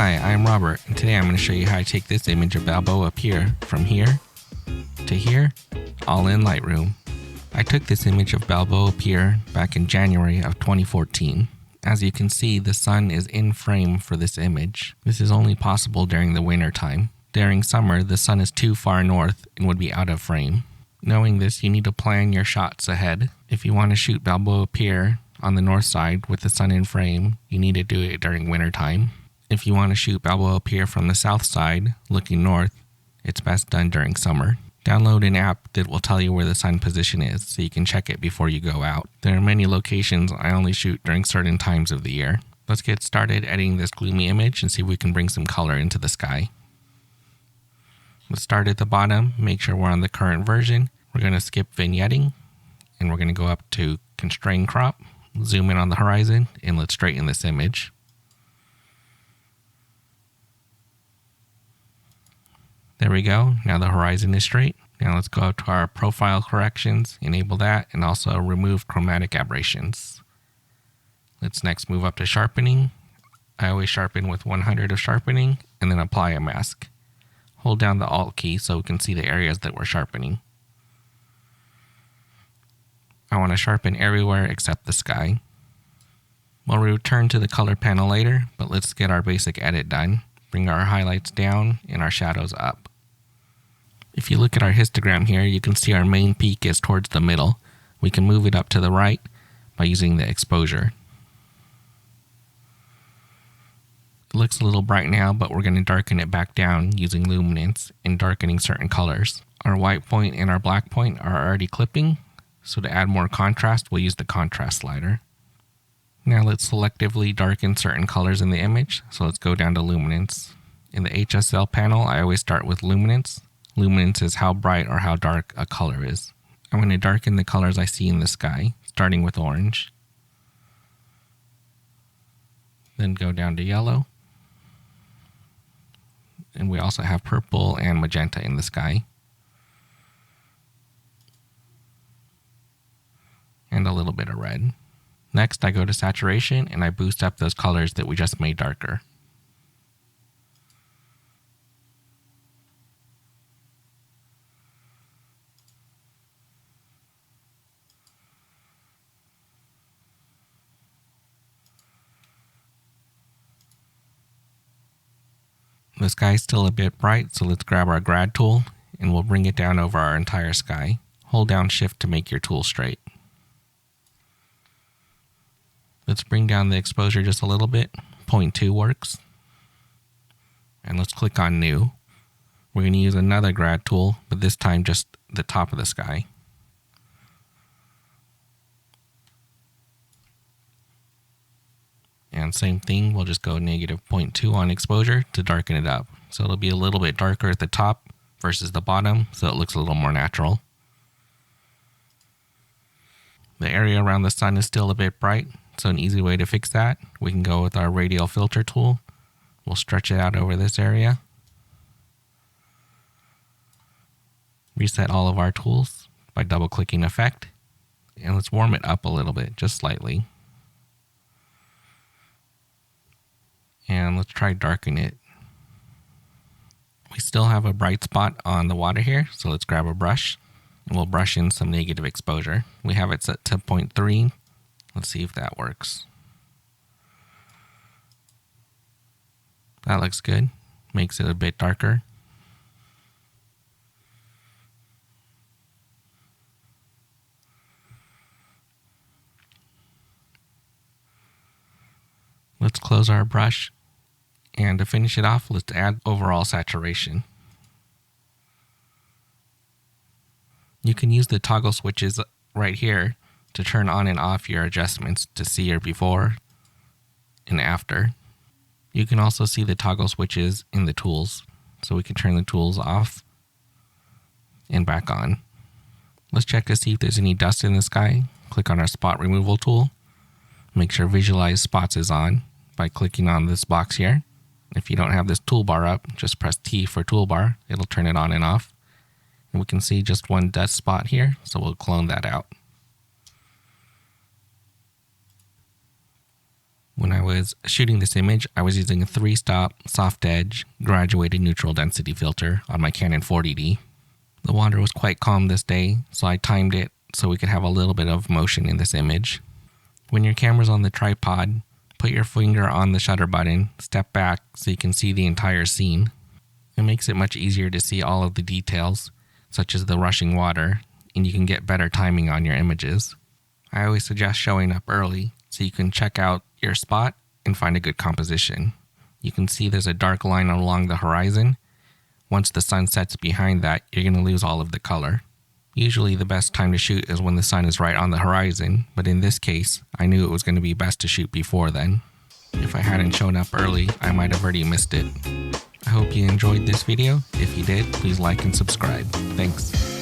Hi, I'm Robert, and today I'm going to show you how I take this image of Balboa Pier from here to here, all in Lightroom. I took this image of Balboa Pier back in January of 2014. As you can see, the sun is in frame for this image. This is only possible during the winter time. During summer, the sun is too far north and would be out of frame. Knowing this, you need to plan your shots ahead. If you want to shoot Balboa Pier on the north side with the sun in frame, you need to do it during winter time. If you want to shoot Balboa Pier from the south side, looking north, it's best done during summer. Download an app that will tell you where the sun position is so you can check it before you go out. There are many locations I only shoot during certain times of the year. Let's get started editing this gloomy image and see if we can bring some color into the sky. Let's start at the bottom, make sure we're on the current version. We're going to skip vignetting and we're going to go up to constrain crop, zoom in on the horizon, and let's straighten this image. There we go. Now the horizon is straight. Now let's go up to our profile corrections, enable that, and also remove chromatic aberrations. Let's next move up to sharpening. I always sharpen with 100 of sharpening and then apply a mask. Hold down the Alt key so we can see the areas that we're sharpening. I want to sharpen everywhere except the sky. We'll return to the color panel later, but let's get our basic edit done. Bring our highlights down and our shadows up. If you look at our histogram here, you can see our main peak is towards the middle. We can move it up to the right by using the exposure. It looks a little bright now, but we're going to darken it back down using luminance and darkening certain colors. Our white point and our black point are already clipping, so to add more contrast, we'll use the contrast slider. Now let's selectively darken certain colors in the image, so let's go down to luminance. In the HSL panel, I always start with luminance. Luminance is how bright or how dark a color is. I'm going to darken the colors I see in the sky, starting with orange. Then go down to yellow. And we also have purple and magenta in the sky. And a little bit of red. Next, I go to saturation and I boost up those colors that we just made darker. The sky is still a bit bright, so let's grab our grad tool and we'll bring it down over our entire sky. Hold down Shift to make your tool straight. Let's bring down the exposure just a little bit. 0.2 works. And let's click on New. We're going to use another grad tool, but this time just the top of the sky. And same thing, we'll just go negative 0.2 on exposure to darken it up. So it'll be a little bit darker at the top versus the bottom, so it looks a little more natural. The area around the sun is still a bit bright, so an easy way to fix that, we can go with our radial filter tool. We'll stretch it out over this area. Reset all of our tools by double clicking Effect. And let's warm it up a little bit, just slightly. And let's try darken it. We still have a bright spot on the water here, so let's grab a brush and we'll brush in some negative exposure. We have it set to 0.3. Let's see if that works. That looks good. Makes it a bit darker. Let's close our brush. And to finish it off, let's add overall saturation. You can use the toggle switches right here to turn on and off your adjustments to see your before and after. You can also see the toggle switches in the tools, so we can turn the tools off and back on. Let's check to see if there's any dust in the sky. Click on our spot removal tool. Make sure Visualize Spots is on by clicking on this box here. If you don't have this toolbar up, just press T for toolbar. It'll turn it on and off. And we can see just one dust spot here, so we'll clone that out. When I was shooting this image, I was using a 3-stop soft edge graduated neutral density filter on my Canon 40D. The water was quite calm this day, so I timed it so we could have a little bit of motion in this image. When your camera's on the tripod, put your finger on the shutter button, step back so you can see the entire scene. It makes it much easier to see all of the details, such as the rushing water, and you can get better timing on your images. I always suggest showing up early so you can check out your spot and find a good composition. You can see there's a dark line along the horizon. Once the sun sets behind that, you're going to lose all of the color. Usually the best time to shoot is when the sun is right on the horizon, but in this case, I knew it was going to be best to shoot before then. If I hadn't shown up early, I might have already missed it. I hope you enjoyed this video. If you did, please like and subscribe. Thanks.